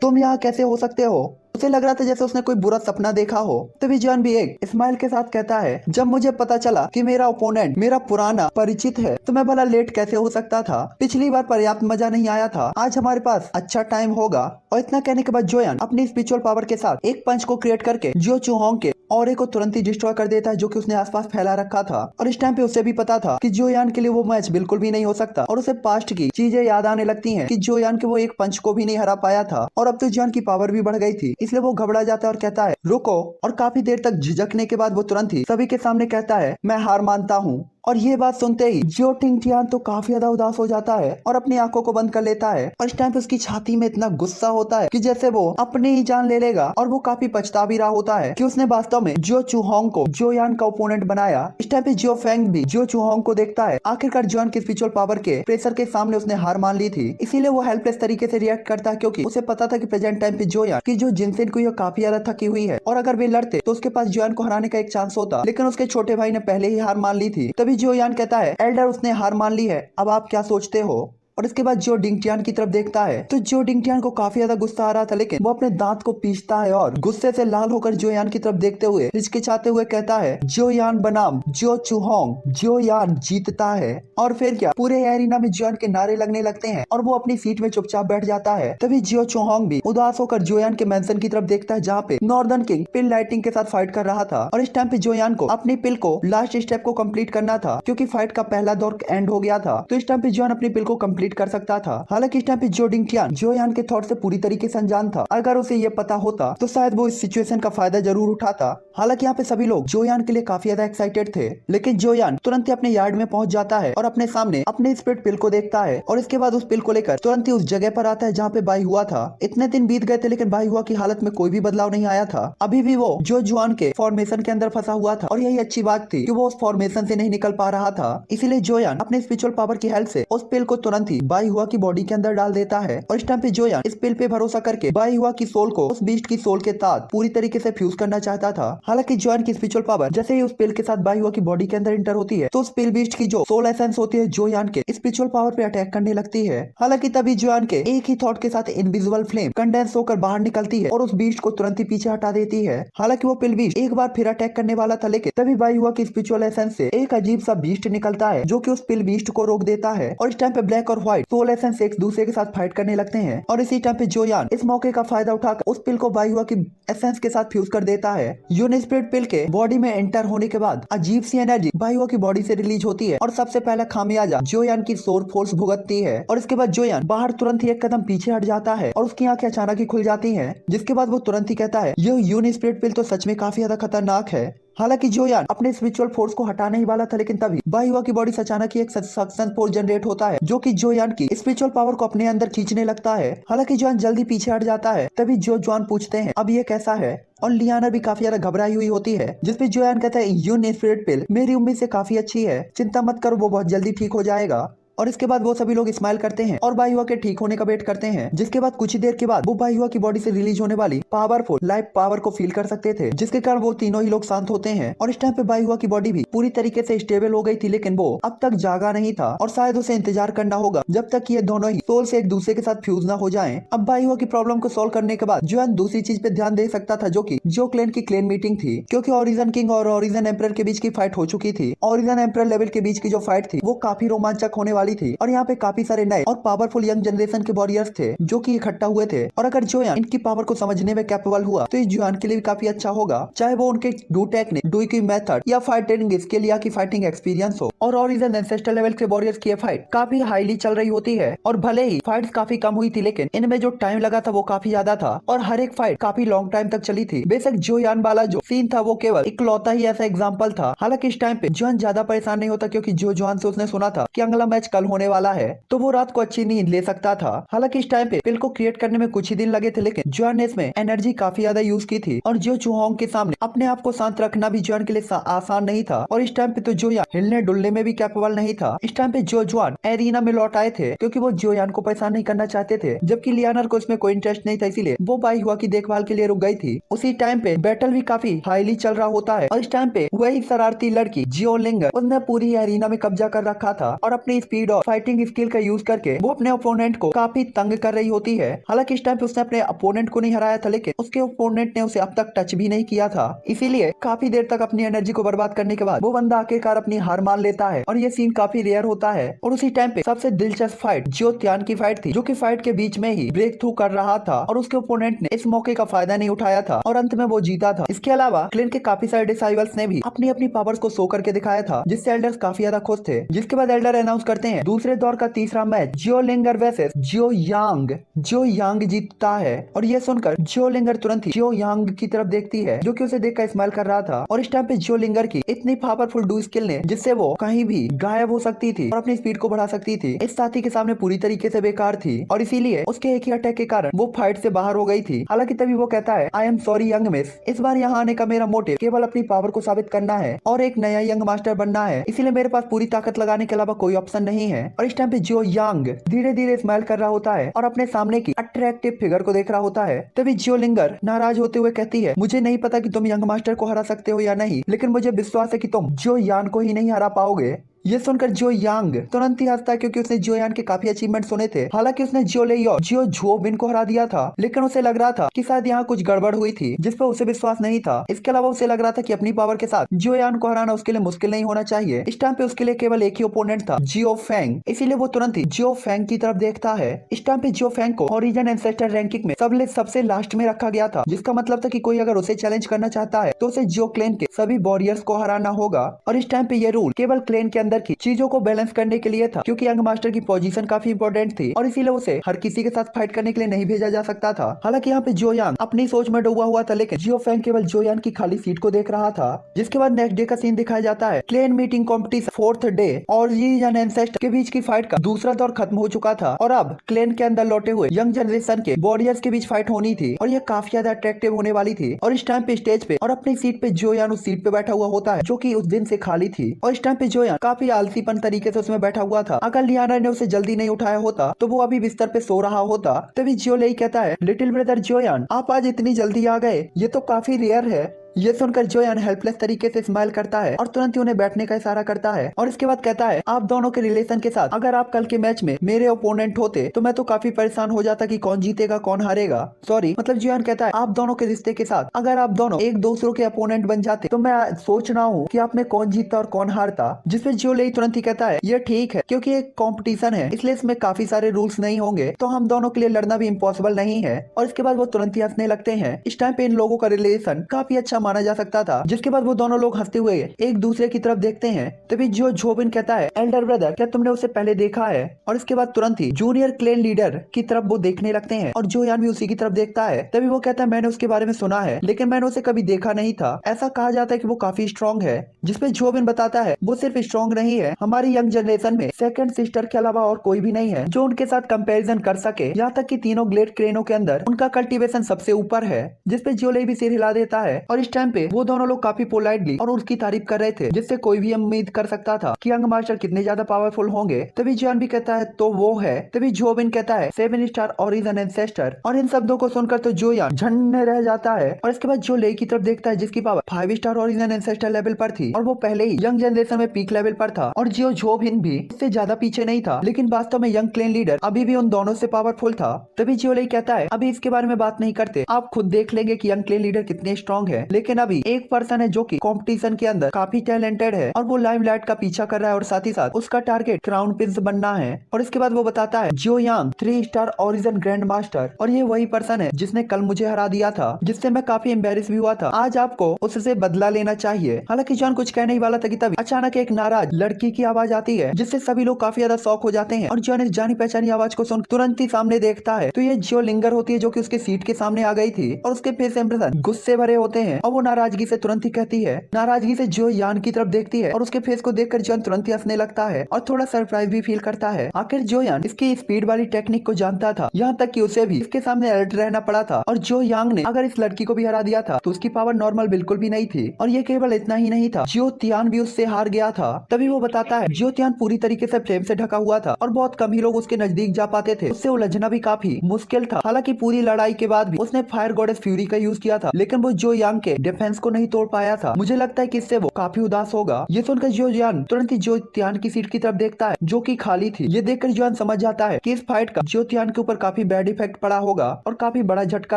तुम यहाँ कैसे हो सकते हो। उसे लग रहा था जैसे उसने कोई बुरा सपना देखा हो। तभी जॉन भी एक स्माइल के साथ कहता है, जब मुझे पता चला कि मेरा ओपोनेंट मेरा पुराना परिचित है तो मैं भला लेट कैसे हो सकता था। पिछली बार पर्याप्त मजा नहीं आया था, आज हमारे पास अच्छा टाइम होगा। और इतना कहने के बाद जोयान अपनी स्पिरिचुअल पावर के साथ एक पंच को क्रिएट करके जो चूहोंग के ऑरे को तुरंत ही डिस्ट्रॉय कर देता है, जो कि उसने आसपास फैला रखा था। और इस टाइम पे उसे भी पता था कि जोयान के लिए वो मैच बिल्कुल भी नहीं हो सकता, और उसे पास्ट की चीजें याद आने लगती हैं कि जोयान के वो एक पंच को भी नहीं हरा पाया था, और अब तो जोयान की पावर भी बढ़ गई थी। इसलिए वो घबरा जाता है और कहता है रुको, और काफी देर तक झिझकने के बाद वो तुरंत ही सभी के सामने कहता है मैं हार मानता हूँ। और ये बात सुनते ही जियो टिंगटियान तो काफी ज्यादा उदास हो जाता है और अपनी आंखों को बंद कर लेता है। और इस टाइम पे उसकी छाती में इतना गुस्सा होता है कि जैसे वो अपनी ही जान ले लेगा, और वो काफी पछता भी रहा होता है कि उसने वास्तव में जियो चूहोंग को जोयान का ओपोनेंट बनाया। इस टाइम पे जियो फेंग भी जियो चूहोंग को देखता है। आखिरकार जोयान की स्पिरिचुअल पावर के प्रेशर के सामने उसने हार मान ली थी, इसीलिए वो हेल्पलेस तरीके से रिएक्ट करता है, क्योंकि उसे पता था कि प्रेजेंट टाइम पे जोयान की जो जिनसेन को काफी ज्यादा थकी हुई है, और अगर वे लड़ते तो उसके पास जोयान को हराने का एक चांस होता, लेकिन उसके छोटे भाई ने पहले ही हार मान ली थी। तभी जोयान कहता है एल्डर उसने हार मान ली है, अब आप क्या सोचते हो। और इसके बाद जो डिंगटियान की तरफ देखता है तो जो डिंगटियान को काफी ज्यादा गुस्सा आ रहा था, लेकिन वो अपने दांत को पीसता है और गुस्से से लाल होकर जोयान की तरफ देखते हुए हिचकिचाते हुए कहता है जोयान बनाम जो चूहोंग, जोयान जीतता है। और फिर क्या, पूरे एरिना में जोयान के नारे लगने लगते हैं और वो अपनी सीट में चुपचाप बैठ जाता है। तभी जियो चूहोंग भी उदास होकर जोयान के मेंशन की तरफ देखता है, जहाँ पे नॉर्दर्न किंग पिल लाइटिंग के साथ फाइट कर रहा था। और इस टाइम पे जोयान को अपनी पिल को लास्ट स्टेप को कंप्लीट करना था, क्योंकि फाइट का पहला दौर एंड हो गया था। तो इस टाइम पे जोयान अपनी पिल को कंप्लीट कर सकता था। हालांकि इस टाइम पे जो डिंगटियान जोयान के थॉट से पूरी तरीके से अनजान था। अगर उसे ये पता होता तो शायद वो इस सिचुएशन का फायदा जरूर उठाता। हालांकि यहाँ पे सभी लोग जोयान के लिए काफी ज्यादा एक्साइटेड थे, लेकिन जोयान तुरंत ही अपने यार्ड में पहुंच जाता है और अपने सामने अपने स्पिरिट पिल को देखता है, और इसके बाद उस पिल को लेकर तुरंत ही उस जगह पर आता है जहाँ पे बाई हुआ था। इतने दिन बीत गए थे, लेकिन बाई हुआ की हालत में कोई भी बदलाव नहीं आया था। अभी भी वो जो जुआन के फॉर्मेशन के अंदर फंसा हुआ था, और यही अच्छी बात थी कि वो उस फॉर्मेशन से नहीं निकल पा रहा था। इसीलिए जोयान अपने स्पिरिचुअल पावर की हेल्प से उस पिल को तुरंत ही बाई हुआ की बॉडी के अंदर डाल देता है। और इस टाइम पे जोयान इस पिल पे भरोसा करके बाई हुआ की सोल को उस बीस्ट की सोल के साथ पूरी तरीके से फ्यूज करना चाहता था। हालांकि जोयान की स्पिरिचुअल पावर जैसे ही उस पिल के साथ बाई हुआ की बॉडी के अंदर इंटर होती है, तो उस पिल बीस्ट की जो सोल एसेंस होती है जोयान के स्पिरिचुअल पावर पे अटैक करने लगती है। हालांकि तभी जोयान के एक ही थॉट के साथ इनविजिबल फ्लेम कंडेंस होकर बाहर निकलती है और उस बीस्ट को तुरंत ही पीछे हटा देती है। हालांकि वो पिल बीस्ट एक बार फिर अटैक करने वाला था, लेकिन तभी बाई हुआ की स्पिरिचुअल एसेंस से एक अजीब सा बीस्ट निकलता है, जो कि उस पिल बीस्ट को रोक देता है। और इस टाइम पे ब्लैक और व्हाइट सोल एसेंस एक दूसरे के साथ फाइट करने लगते हैं। और इसी टाइम पे जोयान इस मौके का फायदा उठाकर उस पिल को बाई हुआ की एसेंस के साथ फ्यूज कर देता है। यूनिस्पिरिट पिल के बॉडी में एंटर होने के बाद अजीब सी एनर्जी बाई हुआ की बॉडी से रिलीज होती है, और सबसे पहला खामियाजा जोयान की सोल फोर्स भुगतती है। और इसके बाद जोयान बाहर तुरंत ही एक कदम पीछे हट जाता है और उसकी आंखें अचानक ही खुल जाती हैं, जिसके बाद वो तुरंत ही कहता है ये यूनिस्पिरिट पिल तो सच में काफी ज्यादा खतरनाक है। हालांकि जोयान अपने स्पिरिचुअल फोर्स को हटाने ही वाला था, लेकिन तभी बाई हुआ की बॉडी से अचानक ही एक सक्शन फोर्स जनरेट होता है, जो कि जोयान की स्पिरिचुअल पावर को अपने अंदर खींचने लगता है। हालांकि जोयान जल्दी पीछे हट जाता है। तभी जो जोयान पूछते हैं अब ये कैसा है, और लियाना भी काफी ज्यादा घबराई हुई होती है, जिसपे जोयान कहता है यूनिस्पिरिट पिल मेरी उम्मीद से काफी अच्छी है, चिंता मत करो, वो बहुत जल्दी ठीक हो जाएगा। और इसके बाद वो सभी लोग स्माइल करते हैं और बाई हुआ के ठीक होने का वेट करते हैं, जिसके बाद कुछ ही देर के बाद वो बाई हुआ की बॉडी से रिलीज होने वाली पावरफुल लाइफ पावर को फील कर सकते थे, जिसके कारण वो तीनों ही लोग शांत होते हैं। और इस टाइम पे बाई हुआ की बॉडी भी पूरी तरीके से स्टेबल हो गई थी, लेकिन वो अब तक जागा नहीं था, और शायद उसे इंतजार करना होगा जब तक ये दोनों ही सोल से एक दूसरे के साथ फ्यूज ना हो जाएं। अब बाई हुआ की प्रॉब्लम को सोल्व करने के बाद जोयान दूसरी चीज पे ध्यान दे सकता था, जो कि जो क्लैन की क्लैन मीटिंग थी, क्योंकि ओरिजन किंग और ओरिजन एम्परर के बीच की फाइट हो चुकी थी। ओरिजन एम्परर लेवल के बीच की जो फाइट थी वो काफी रोमांचक होने वाली थी, और यहाँ पे काफी सारे नए और पावरफुल यंग जनरेशन के वॉरियर्स थे जो कि इकट्ठा हुए थे। और अगर जोयान इनकी पावर को समझने में कैपेबल हुआ तो इस जोयान के लिए भी काफी अच्छा होगा, चाहे वो उनके डू टेक्निक, डू की मेथड या फाइट ट्रेनिंग स्किल या की फाइटिंग एक्सपीरियंस हो। और ओरिजन एंसेस्टर लेवल के वॉरियर्स की फाइट काफी हाईली चल रही होती है, और भले ही फाइट्स काफी कम हुई थी, लेकिन इनमें जो टाइम लगा था वो काफी ज्यादा था, और हर एक फाइट काफी लॉन्ग टाइम तक चली थी। बेशक जोयान वाला जो सीन था वो केवल इकलौता ही ऐसा एग्जाम्पल था। हालांकि इस टाइम पे जोयान ज्यादा परेशान नहीं होता, क्योंकि जो जोयान से उसने सुना था कि अगला मैच कल होने वाला है तो वो रात को अच्छी नींद ले सकता था। हालांकि इस टाइम पे पिल को क्रिएट करने में कुछ ही दिन लगे थे, लेकिन जॉन ने इसमें एनर्जी काफी ज्यादा यूज की थी और जो चूहोंग के सामने अपने आप को शांत रखना भी जॉन के लिए आसान नहीं था। और इस टाइम पे तो जो हिलने डुलने में भी कैपेबल नहीं था। इस टाइम पे जो जॉन एरिना में लौट आए थे क्योंकि वो जोयान को परेशान नहीं करना चाहते थे, जबकि लियानर को इसमें कोई इंटरेस्ट नहीं था, इसीलिए वो बाई हुआ की देखभाल के लिए रुक गई थी। उसी टाइम पे बैटल भी काफी हाईली चल रहा होता है और इस टाइम पे वही शरारती लड़की जियो लिंगर उसने पूरी एरिना में कब्जा कर रखा था और अपनी स्पीड और फाइटिंग स्किल का यूज करके वो अपने ओपोनेंट को काफी तंग कर रही होती है। हालांकि इस टाइम पे उसने अपने ओपोनेंट को नहीं हराया था, लेकिन उसके ओपोनेंट ने उसे अब तक टच भी नहीं किया था, इसीलिए काफी देर तक अपनी एनर्जी को बर्बाद करने के बाद वो बंदा आखिरकार अपनी हार मान लेता है। और ये सीन काफी रेयर होता है। और उसी टाइम पे सबसे दिलचस्प फाइट जियो त्यान की फाइट थी, जो कि फाइट के बीच में ही ब्रेक थ्रू कर रहा था और उसके ओपोनेंट ने इस मौके का फायदा नहीं उठाया था और अंत में वो जीता था। इसके अलावा क्लिन के काफी सारे डिसाइबल्स ने भी अपनी अपनी पावर्स को शो करके दिखाया था, जिससे एल्डर्स काफी ज्यादा खुश थे। जिसके बाद एल्डर अनाउंस करते हैं दूसरे दौर का तीसरा मैच जियो लिंगर वर्सेस जियो यांग। जियो यांग जीतता है और यह सुनकर जियो लिंगर तुरंत ही जियो यांग की तरफ देखती है, जो कि उसे देखकर स्माइल कर रहा था। और इस टाइम पे जियो लिंगर की इतनी पावरफुल डू स्किल ने जिससे वो कहीं भी गायब हो सकती थी और अपनी स्पीड को बढ़ा सकती थी, इस साथी के सामने पूरी तरीके से बेकार थी और इसीलिए उसके एक ही अटैक के कारण वो फाइट से बाहर हो गई थी। हालांकि तभी वो कहता है I am sorry young miss, इस बार यहाँ आने का मेरा मोटिव केवल अपनी पावर को साबित करना है और एक नया यंग मास्टर बनना है, इसीलिए मेरे पास पूरी ताकत लगाने के अलावा कोई ऑप्शन नहीं है। और इस टाइम पे जियो यांग धीरे धीरे स्माइल कर रहा होता है और अपने सामने की अट्रैक्टिव फिगर को देख रहा होता है। तभी जियो लिंगर नाराज होते हुए कहती है मुझे नहीं पता कि तुम यंग मास्टर को हरा सकते हो या नहीं, लेकिन मुझे विश्वास है कि तुम जियो यान को ही नहीं हरा पाओगे। ये सुनकर जियो यांग तुरंत ही हंसता है क्योंकि उसने जियो यान के काफी अचीवमेंट सुने थे। हालांकि उसने जियो लेई और जियो झोबिन को हरा दिया था, लेकिन उसे लग रहा था कि शायद यहाँ कुछ गड़बड़ हुई थी जिस पर उसे विश्वास नहीं था। इसके अलावा उसे लग रहा था कि अपनी पावर के साथ जियो यान को हराना उसके लिए मुश्किल नहीं होना चाहिए। इस टाइम पे उसके लिए केवल एक ही ओपोनेंट था, जियो फैंग, इसीलिए वो तुरंत ही जियो फैंग की तरफ देखता है। इस टाइम पे जियो फैंग को ओरिजिन एंसेस्टर रैंकिंग में सबसे लास्ट में रखा गया था, जिसका मतलब था कि कोई अगर उसे चैलेंज करना चाहता है तो उसे जियो क्लेन के सभी वॉरियर्स को हराना होगा। और इस टाइम पे ये रूल केवल क्लेन के अंदर की चीजों को बैलेंस करने के लिए था, क्योंकि यंग मास्टर की पोजीशन काफी इंपॉर्टेंट थी और इसीलिए उसे हर किसी के साथ फाइट करने के लिए नहीं भेजा जा सकता था। हालांकि यहाँ पे जियो यांग अपनी सोच में डूबा हुआ था, लेकिन जियो फैंग केवल जियो यान की खाली सीट को देख रहा था। जिसके बाद नेक्स्ट डे का सीन दिखाया जाता है, clan meeting competition fourth day और ओरिजिन एंसेस्टर के बीच की फाइट का दूसरा दौर खत्म हो चुका था और अब क्लेन के अंदर लौटे हुए यंग जनरेशन के वॉरियर्स के बीच फाइट होनी थी और यह काफी ज्यादा अट्रैक्टिव होने वाली थी। और इस टाइम पे स्टेज पे और अपनी सीट पे जियो यान उस सीट पे बैठा हुआ होता है, जो कि उस दिन से खाली थी। और इस टाइम पे जियो यान काफी आलसीपन तरीके से उसमें बैठा हुआ था। अगर लियाना ने उसे जल्दी नहीं उठाया होता तो वो अभी बिस्तर पे सो रहा होता। तभी जियो लेई कहता है लिटिल ब्रदर जियो यान, आप आज इतनी जल्दी आ गए, ये तो काफी रेयर है। ये सुनकर जोयान हेल्पलेस तरीके से स्माइल करता है और तुरंत ही उन्हें बैठने का इशारा करता है और इसके बाद कहता है आप दोनों के रिलेशन के साथ अगर आप कल के मैच में मेरे ओपोनेंट होते तो मैं तो काफी परेशान हो जाता कि कौन जीतेगा कौन हारेगा। सॉरी, मतलब जोयान कहता है आप दोनों के रिश्ते के साथ अगर आप दोनों एक दूसरों के अपोनेंट बन जाते तो मैं सोच रहा हूँ कि आप में कौन जीतता और कौन हारता। जिसपे जियो लेई तुरंत ही कहता है ये ठीक है, क्योंकि एक कॉम्पिटिशन है इसलिए इसमें काफी सारे रूल्स नहीं होंगे, तो हम दोनों के लिए लड़ना भी इम्पॉसिबल नहीं है। और इसके बाद वो तुरंत ही हंसने लगते हैं। इस टाइम पे इन लोगों का रिलेशन काफी अच्छा माना जा सकता था। जिसके बाद वो दोनों लोग हंसते हुए एक दूसरे की तरफ देखते हैं। तभी जो झोबिन कहता है एल्डर ब्रदर क्या तुमने उसे पहले देखा है। और इसके बाद तुरंत ही जूनियर क्लेन लीडर की तरफ वो देखने लगते हैं और जो यान भी उसी की तरफ देखता है। तभी वो कहता है मैंने उसके बारे में सुना है लेकिन मैंने उसे कभी देखा नहीं था, ऐसा कहा जाता है कि वो काफी स्ट्रॉन्ग है। जिसपे झोबिन बताता है वो सिर्फ स्ट्रॉन्ग नहीं है, हमारी यंग जनरेशन में सेकंड सिस्टर के अलावा और कोई भी नहीं है जो उनके साथ कंपैरिजन कर सके, यहाँ तक कि तीनों ग्लेड क्रेनों के अंदर उनका कल्टीवेशन सबसे ऊपर है। जिसपे जियोलेई भी सिर हिला देता है और इस टाइम पे वो दोनों लोग काफी पोलाइटली और उसकी तारीफ कर रहे थे, जिससे कोई भी उम्मीद कर सकता था कि यंग मास्टर कितने ज्यादा पावरफुल होंगे। तभी जियान भी कहता है तो वो है। तभी जोबिन कहता है 7 स्टार ओरिजिन एंसेस्टर, और इन शब्दों को सुनकर तो जोयान झन्ने रह जाता है। और इसके बाद जो लेई की तरफ देखता है जिसकी power 5 star origin ancestor level पर थी और वो पहले ही यंग जनरेशन में पीक लेवल पर था और जियो जोबिन भी उससे ज्यादा पीछे नहीं था, लेकिन वास्तव में यंग क्लेन लीडर अभी भी उन दोनों से पावरफुल था। तभी जियो लेई कहता है अभी इसके बारे में बात नहीं करते, आप खुद देख लेंगे कि यंग क्लेन लीडर कितने स्ट्रॉन्ग है, लेकिन अभी एक पर्सन है जो कि कंपटीशन के अंदर काफी टैलेंटेड है और वो लाइमलाइट का पीछा कर रहा है और साथ ही साथ उसका टारगेट क्राउन प्रिंस बनना है। और इसके बाद वो बताता है जियो यांग 3 स्टार ओरिजिन ग्रैंड मास्टर, और ये वही पर्सन है जिसने कल मुझे हरा दिया था, जिससे मैं काफी एम्बेरस भी हुआ था। आज आपको उससे बदला लेना चाहिए। हालांकि जॉन कुछ कहने ही वाला था कि तभी अचानक एक नाराज लड़की की आवाज आती है, जिससे सभी लोग काफी ज्यादा शॉक हो जाते हैं और जॉन इस जानी पहचानी आवाज को सुन तुरंत ही सामने देखता है तो ये जियो लिंगर होती है जो कि उसके सीट के सामने आ गई थी और उसके फेस इंप्रेशन गुस्से भरे होते हैं और वो नाराजगी से तुरंत ही कहती है, नाराजगी से जो यान की तरफ देखती है और उसके फेस को देखकर जॉन तुरंत ही हंसने लगता है और थोड़ा सरप्राइज भी फील करता है। आखिर जो यान इसकी स्पीड वाली टेक्निक को जानता था, यहाँ तक कि उसे भी इसके सामने अलर्ट रहना पड़ा था। और जो यांग ने अगर इस लड़की को भी हरा दिया था तो उसकी पावर नॉर्मल बिल्कुल भी नहीं थी। और ये केवल इतना ही नहीं था, जो तियान भी उससे हार गया था। तभी वो बताता है जो तियान पूरी तरीके से फ्लेम से ढका हुआ था और बहुत कम ही लोग उसके नजदीक जा पाते थे, उससे उलझना भी काफी मुश्किल था। हालांकि पूरी लड़ाई के बाद भी उसने फायर गॉडेस फ्यूरी का यूज किया था, लेकिन वो जो यांग के डिफेंस को नहीं तोड़ पाया था। मुझे लगता है कि इससे वो काफी उदास होगा। ये सुनकर जो यान तुरंत ही जो तियान की सीट की तरफ देखता है जो कि खाली थी। ये देखकर जोन समझ जाता है कि इस फाइट का जो तियान के ऊपर काफी बैड इफेक्ट पड़ा होगा और काफी बड़ा झटका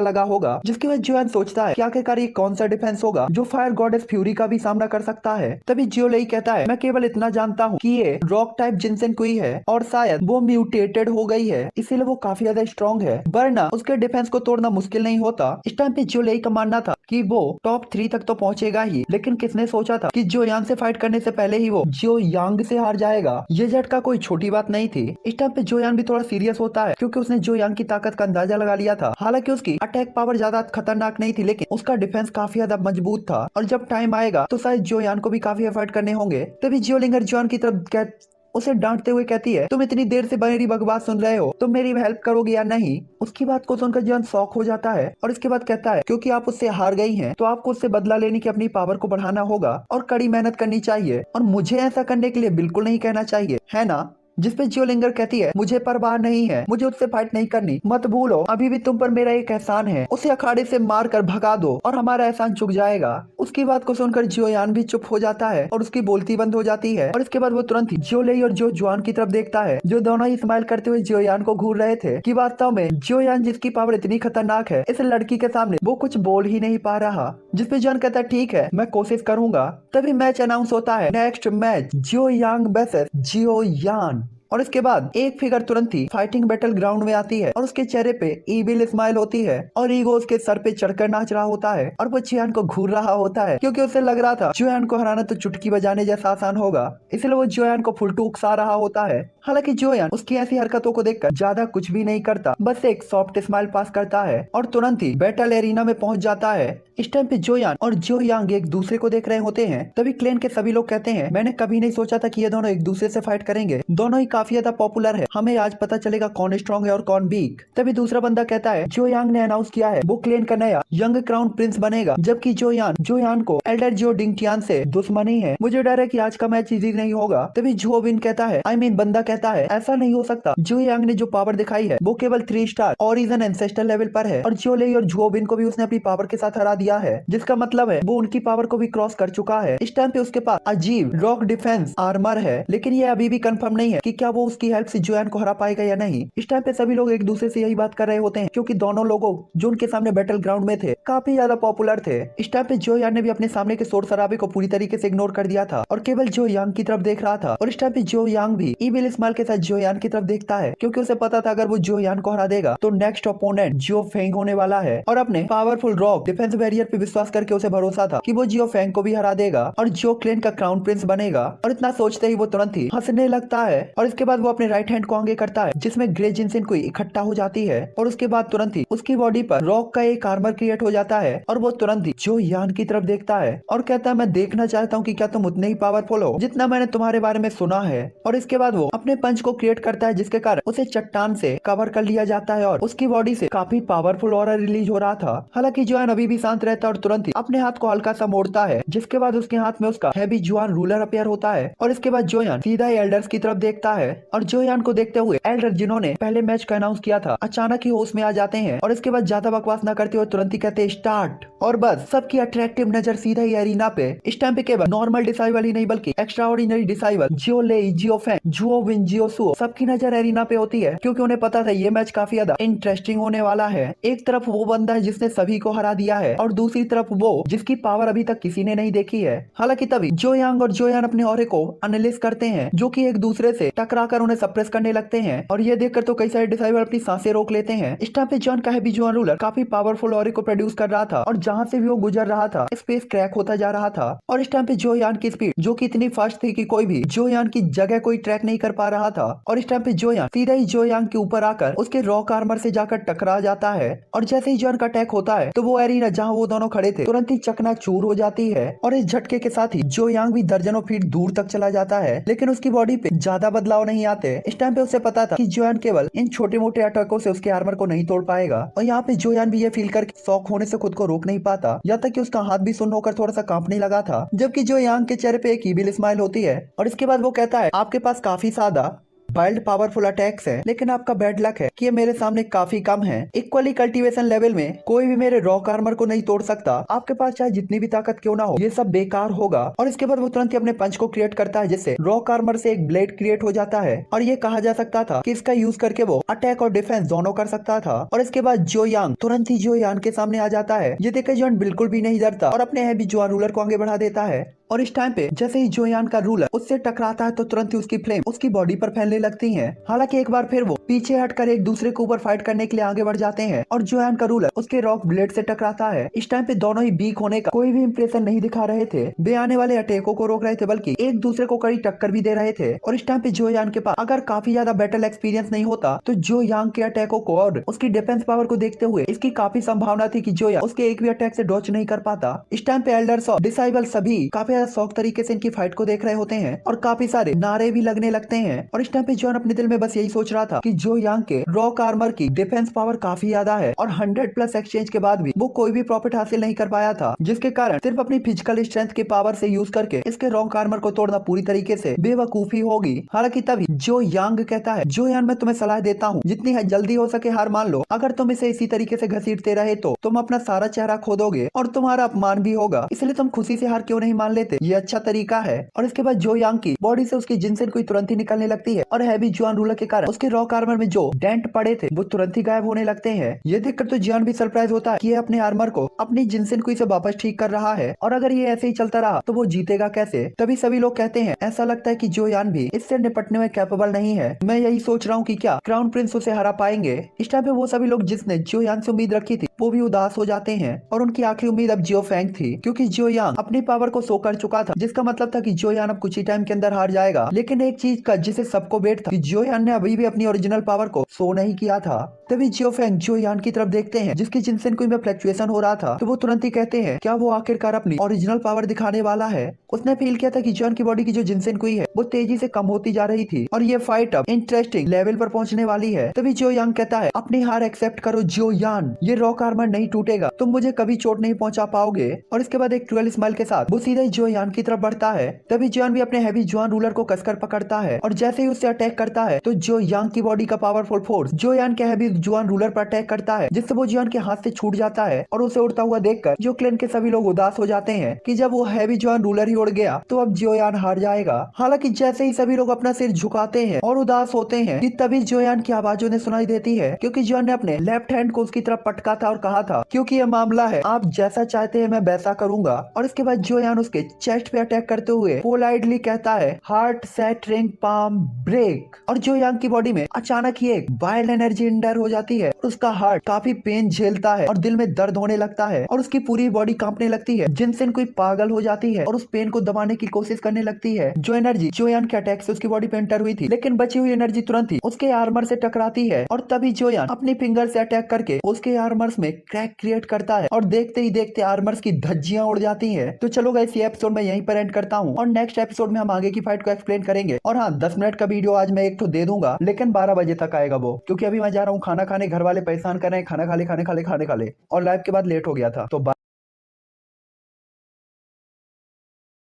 लगा होगा, जिसकी वजह जोन सोचता है कि आखिरकार ये कौन सा डिफेंस होगा जो फायर गॉडेस फ्यूरी का भी सामना कर सकता है। तभी जियो लेई कहता है, मैं केवल इतना जानता हूँ कि ये रॉक टाइप जिनसेन कुई है और शायद वो म्यूटेटेड हो गई है, इसीलिए वो काफी ज्यादा स्ट्रॉन्ग है, वरना उसके डिफेंस को तोड़ना मुश्किल नहीं होता। इस टाइम पे जियो लेई का मानना था कि वो टॉप 3 तक तो पहुंचेगा ही, लेकिन किसने सोचा था कि जो यान से फाइट करने से पहले ही वो जो यांग से हार जाएगा। ये झटका कोई छोटी बात नहीं थी। इस टाइम पे जो यान भी थोड़ा सीरियस होता है क्योंकि उसने जो यांग की ताकत का अंदाजा लगा लिया था। हालांकि उसकी अटैक पावर ज्यादा खतरनाक नहीं थी, लेकिन उसका डिफेंस काफी ज्यादा मजबूत था और जब टाइम आएगा तो शायद जो यान को भी काफी एफर्ट करने होंगे। तभी जियोलिंगर जॉन की तरफ उसे डांटते हुए कहती है, तुम इतनी देर से मेरी बकवास सुन रहे हो, तुम मेरी हेल्प करोगे या नहीं। उसकी बात को सुनकर जॉन शॉक हो जाता है और इसके बाद कहता है, क्योंकि आप उससे हार गई हैं तो आपको उससे बदला लेने की अपनी पावर को बढ़ाना होगा और कड़ी मेहनत करनी चाहिए और मुझे ऐसा करने के लिए बिल्कुल नहीं कहना चाहिए, है ना। जिसपे जियोलिंगर कहती है, मुझे परवाह नहीं है, मुझे उससे फाइट नहीं करनी, मत भूलो अभी भी तुम पर मेरा एक एहसान है, उसे अखाड़े से मार कर भगा दो और हमारा एहसान चुक जाएगा। उसकी बात को सुनकर जियोयान भी चुप हो जाता है और उसकी बोलती बंद हो जाती है और इसके बाद वो तुरंत ही जियोलेई और जो जुआन की तरफ देखता है, जो दोनों ही स्माइल करते हुए जियोयान को घूर रहे थे कि वास्तव में जियोयान जिसकी पावर इतनी खतरनाक है, इस लड़की के सामने वो कुछ बोल ही नहीं पा रहा। जिसपे जॉन कहता है, ठीक है मैं कोशिश करूंगा। तभी मैच अनाउंस होता है, नेक्स्ट मैच जियो यांग वर्सेस जियोयान। और इसके बाद एक फिगर तुरंत ही फाइटिंग बैटल ग्राउंड में आती है और उसके चेहरे पे ईविल स्माइल होती है और ईगो उसके सर पे चढ़कर नाच रहा होता है और वो जियान को घूर रहा होता है क्योंकि उसे लग रहा था जियान को हराना तो चुटकी बजाने जैसा आसान होगा, इसलिए वो जियान को फुलटू उकसा रहा होता है। हालांकि जियान उसकी ऐसी हरकतों को देखकर ज्यादा कुछ भी नहीं करता, बस एक सॉफ्ट स्माइल पास करता है और तुरंत ही बैटल एरिना में पहुंच जाता है। इस टाइम पे जियान और जियोयांग एक दूसरे को देख रहे होते हैं। तभी क्लेन के सभी लोग कहते हैं, मैंने कभी नहीं सोचा था कि ये दोनों एक दूसरे से फाइट करेंगे, दोनों ही काफी ज्यादा पॉपुलर है, हमें आज पता चलेगा कौन स्ट्रॉन्ग है और कौन वीक। तभी दूसरा बंदा कहता है, जियोयांग ने अनाउंस किया है वो क्लेन का नया यंग क्राउन प्रिंस बनेगा, जबकि जियोयान को एल्डर जियो डिंगटियान से दुश्मनी है, मुझे डर है कि आज का मैच इजी नहीं होगा। तभी जियोविन कहता है, बंदा कहता है, ऐसा नहीं हो सकता, जियोयांग ने जो पावर दिखाई है वो केवल 3 स्टार ओरिजिन एंसेस्टर लेवल पर है और जियोलेई और जियोविन को भी उसने अपनी पावर के साथ हरा दिया है, जिसका मतलब है वो उनकी पावर को भी क्रॉस कर चुका है। इस टाइम पे उसके पास अजीब रॉक डिफेंस आर्मर है, लेकिन ये अभी भी कंफर्म नहीं है कि क्या वो उसकी हेल्प से जियोयान को हरा पाएगा या नहीं। इस टाइम पे सभी लोग एक दूसरे से यही बात कर रहे होते हैं क्योंकि दोनों लोगों जो उनके सामने बैटल ग्राउंड में थे काफी ज्यादा पॉपुलर थे। इस टाइम पे जियोयान ने भी अपने सामने के शोर शराबे को पूरी तरीके से इग्नोर कर दिया था और केवल जियोयांग की तरफ देख रहा था। और इस टाइम पे जियोयांग भी ईविल स्माइल के साथ जियोयान की तरफ देखता है क्योंकि उसे पता था अगर वो जियोयान को हरा देगा तो नेक्स्ट ओपोनेंट जियो फेंग होने वाला है और अपने पावरफुल रॉक डिफेंस बैरियर पे विश्वास करके उसे भरोसा था कि वो जियो फेंग को भी हरा देगा और जियो क्लेन का क्राउन प्रिंस बनेगा। और इतना सोचते ही वो तुरंत ही हंसने लगता है और इसके बाद वो अपने राइट हैंड को आगे करता है जिसमें ग्रे जिनसेन को इकट्ठा हो जाती है और उसके बाद तुरंत ही उसकी बॉडी पर रॉक का एक आर्मर क्रिएट हो जाता है और वो तुरंत ही जियोयान की तरफ देखता है और कहता है, मैं देखना चाहता हूँ कि क्या तुम उतने ही पावरफुल हो जितना मैंने तुम्हारे बारे में सुना है। और इसके बाद वो अपने पंच को क्रिएट करता है जिसके कारण उसे चट्टान से कवर कर लिया जाता है और उसकी बॉडी से काफी पावरफुल ऑरा रिलीज हो रहा था। हालांकि जियोयान अभी भी शांत रहता है और तुरंत ही अपने हाथ को हल्का सा मोड़ता है जिसके बाद उसके हाथ में उसका हैवी जुआन रूलर अपीयर होता है और इसके बाद जियोयान सीधा एल्डर्स की तरफ देखता है और जियोयान को देखते हुए एल्डर जिन्होंने पहले मैच का अनाउंस किया था अचानक ही होश में आ जाते हैं और इसके बाद ज्यादा बकवास न करते हुए तुरंत ही कहते हैं स्टार्ट। और बस सबकी अट्रैक्टिव नजर सीधा ही एरिना पे। इस टाइम पे केवल नॉर्मल डिसाइबल ही नहीं बल्कि एक्स्ट्रा ऑर्डिनरी डिसाइबल जियोलेई, जियोफेंग, जियोविन, जियोसुओ सबकी नजर एरिना पे होती है क्योंकि उन्हें पता था ये मैच काफी ज्यादा इंटरेस्टिंग होने वाला है। एक तरफ वो बंदा है जिसने सभी को हरा दिया है और दूसरी तरफ वो जिसकी पावर अभी तक किसी ने नहीं देखी है। हालांकि तभी जियोयांग और जियोयान अपने ऑरे को एनालाइज करते हैं जो कि एक दूसरे से टकरा आकर उन्हें सप्रेस करने लगते हैं और ये देखकर तो कई सारे डिसाइबल अपनी सांसें रोक लेते हैं। इस टाइम पे जॉन का हैवी जुआन रूलर काफी पावरफुल ऑरे को प्रोड्यूस कर रहा था और जहाँ से भी वो गुजर रहा था स्पेस क्रैक होता जा रहा था। और इस टाइम पे जो यान की स्पीड जो कि इतनी फास्ट थी कि कोई भी जो यान की जगह कोई ट्रैक नहीं कर पा रहा था। और इस टाइम पे जो यान सीधा ही जो यान के ऊपर आकर उसके रॉक आर्मर से जाकर टकरा जाता है और जैसे ही जॉन का अटैक होता है तो वो एरिना जहाँ वो दोनों खड़े थे तुरंत ही चकनाचूर हो जाती है और इस झटके के साथ ही जो यांग भी दर्जनों फीट दूर तक चला जाता है, लेकिन उसकी बॉडी पे ज्यादा बदलाव नहीं आते। इस टाइम पे उसे पता था कि जोयान केवल इन छोटे मोटे अटैकों से उसके आर्मर को नहीं तोड़ पाएगा और यहाँ पे जोयान भी ये फील करके शॉक होने से खुद को रोक नहीं पाता, यहाँ तक कि उसका हाथ भी सुन्न होकर थोड़ा सा कांपने लगा था। जबकि जो यांग के चेहरे पे एक ईविल स्माइल होती है और इसके बाद वो कहता है आपके पास काफी सादा वाइल्ड पावरफुल अटैक्स है, लेकिन आपका बैड लक है कि ये मेरे सामने काफी कम है। इक्वली कल्टीवेशन लेवल में कोई भी मेरे रॉक आर्मर को नहीं तोड़ सकता। आपके पास चाहे जितनी भी ताकत क्यों ना हो ये सब बेकार होगा। और इसके बाद वो तुरंत ही अपने पंच को क्रिएट करता है जिससे रॉक आर्मर से एक ब्लेड क्रिएट हो जाता है और ये कहा जा सकता था कि इसका यूज करके वो अटैक और डिफेंस दोनों कर सकता था। और इसके बाद जो यांग तुरंत ही जो यान के सामने आ जाता है। ये देखकर जॉन बिल्कुल भी नहीं डरता और अपने हैवी जुआन रूलर को आगे बढ़ा देता है और इस टाइम पे जैसे ही जोयान का रूलर उससे टकराता है तो तुरंत ही उसकी फ्लेम उसकी बॉडी पर फैलने लगती है। हालांकि एक बार फिर वो पीछे हटकर एक दूसरे के ऊपर फाइट करने के लिए आगे बढ़ जाते हैं और जोयान का रूलर उसके रॉक ब्लेड से टकराता है। इस टाइम पे दोनों ही वीक होने का कोई भी इंप्रेशन नहीं दिखा रहे थे, वे आने वाले अटैकों को रोक रहे थे बल्कि एक दूसरे को कड़ी टक्कर भी दे रहे थे। और इस टाइम पे जोयान के पास अगर काफी ज्यादा बैटल एक्सपीरियंस नहीं होता तो जो यांग के अटैकों को और उसकी डिफेंस पावर को देखते हुए इसकी काफी संभावना थी कि जो यांग उसके एक भी अटैक से डॉच नहीं कर पाता। इस टाइम पे एल्डर्स और डिसाइबल सभी काफी ज्यादा शौक तरीके से की फाइट को देख रहे होते हैं और काफी सारे नारे भी लगने लगते हैं। और इस टाइम पे जॉन अपने दिल में बस यही सोच रहा था कि जो यांग के रॉक आर्मर की डिफेंस पावर काफी ज्यादा है और 100+ एक्सचेंज के बाद भी वो कोई भी प्रॉफिट हासिल नहीं कर पाया था, जिसके कारण सिर्फ अपनी फिजिकल स्ट्रेंथ के पावर से यूज करके इसके रॉक आर्मर को तोड़ना पूरी तरीके से बेवकूफी होगी। हालांकि तभी जो यांग कहता है जो यान मैं तुम्हें सलाह देता हूँ जितनी जल्दी हो सके हार मान लो, अगर तुम इसे इसी तरीके से घसीटते रहे तो तुम अपना सारा चेहरा खो दोगे और तुम्हारा अपमान भी होगा, इसलिए तुम खुशी से हार क्यों नहीं मान लेते, ये अच्छा तरीका है। और इसके बाद जो यांग की बॉडी से उसकी जिनसेन कोई तुरंत ही निकलने लगती है और हैवी जुआन रूलर के कारण उसके रॉक आर्मर में जो डेंट पड़े थे वो तुरंत ही गायब होने लगते हैं। ये देखकर तो जियान भी सरप्राइज होता है कि ये अपने आर्मर को अपनी जिनसेन कोई से वापस ठीक कर रहा है और अगर ये ऐसे ही चलता रहा तो वो जीतेगा कैसे। तभी सभी लोग कहते हैं ऐसा लगता है कि जो यान भी इससे निपटने में कैपेबल नहीं है। मैं यही सोच रहा हूँ कि क्या क्राउन प्रिंस उसे हरा पाएंगे। इस टाइम पे वो सभी लोग जिसने जो यान से उम्मीद रखी थी वो भी उदास हो जाते हैं और उनकी आखिरी उम्मीद अब जियो फैंग थी, क्योंकि जियो यांग अपनी पावर को शो कर चुका था, जिसका मतलब था कि जियो यान अब कुछ ही टाइम के अंदर हार जाएगा। लेकिन एक चीज का जिसे सबको बेट था कि जियो यान ने अभी भी अपनी ओरिजिनल पावर को शो नहीं किया था। तभी जियो फैंग जियो यान की तरफ देखते हैं जिसकी जिनसेन कोई में फ्लक्चुएशन हो रहा था, तो वो तुरंत ही कहते हैं क्या वो आखिरकार अपनी ओरिजिनल पावर दिखाने वाला है। उसने फील किया था कि जियोन की बॉडी की जो जिनसेन कोई है वो तेजी से कम होती जा रही थी और ये फाइट अब इंटरेस्टिंग लेवल पर पहुंचने वाली है। तभी जियो यांग कहता है अपनी हार एक्सेप्ट करो जियो यान, ये रॉक आर्मर नहीं टूटेगा, तुम मुझे कभी चोट नहीं पहुंचा पाओगे। और इसके बाद एक क्रूएल स्माइल के साथ वो सीधे जियो यान की तरफ बढ़ता है। तभी जियोन भी अपने हैवी जुआन रूलर को कसकर पकड़ता है और जैसे ही उससे अटैक करता है तो जियो यांग की बॉडी का पावरफुल फोर्स जियो यान के हैवी जुआन रूलर पर अटैक करता है, जिससे वो जियोन के हाथ से छूट जाता है और उसे उड़ता हुआ देखकर जो क्लेन के सभी लोग उदास हो जाते हैं कि जब वो हैवी जुआन रूलर ही उड़ गया तो अब जियो यान हार जाएगा। हालांकि जैसे ही सभी लोग अपना सिर झुकाते हैं और उदास होते हैं कि तभी जियो यान की आवाज उन्हें सुनाई देती है, क्योंकि जियोन ने अपने लेफ्ट हैंड को उसकी तरफ पटका था और कहा था क्योंकि ये मामला है आप जैसा चाहते हैं मैं वैसा करूंगा। और इसके बाद जियो यान उसके चेस्ट पे अटैक करते हुए पोलाइटली कहता है हार्ट सेटरिंग पाम ब्रेक। और जियो यान की बॉडी में अचानक ही एक वाइल्ड एनर्जी इंडर हो जाती है, उसका हार्ट काफी पेन झेलता है और दिल में दर्द होने लगता है और उसकी पूरी बॉडी कांपने लगती है, जिनसेन कोई पागल हो जाती है और उस पेन को दबाने की कोशिश करने लगती है। जो एनर्जी जियो यान के अटैक से उसकी बॉडी पे एंटर हुई थी, लेकिन बची हुई एनर्जी तुरंत ही उसके आर्मर से टकराती है और तभी जियो यान अपनी फिंगर से अटैक करके उसके आर्मर्स में क्रैक क्रिएट करता है और देखते ही देखते आर्मर्स की धज्जियां उड़ जाती है। तो चलो गाइस ये एपिसोड मैं यहीं पर एंड करता हूँ और नेक्स्ट एपिसोड में हम आगे की फाइट को एक्सप्लेन करेंगे। और हाँ 10 मिनट का वीडियो आज मैं एक तो दे दूंगा, लेकिन 12 बजे तक आएगा वो, क्योंकि अभी मैं जा रहा हूँ खाना खाने, घर वाले परेशान कर रहे हैं खाना खा ले और लाइव के बाद लेट हो गया था। तो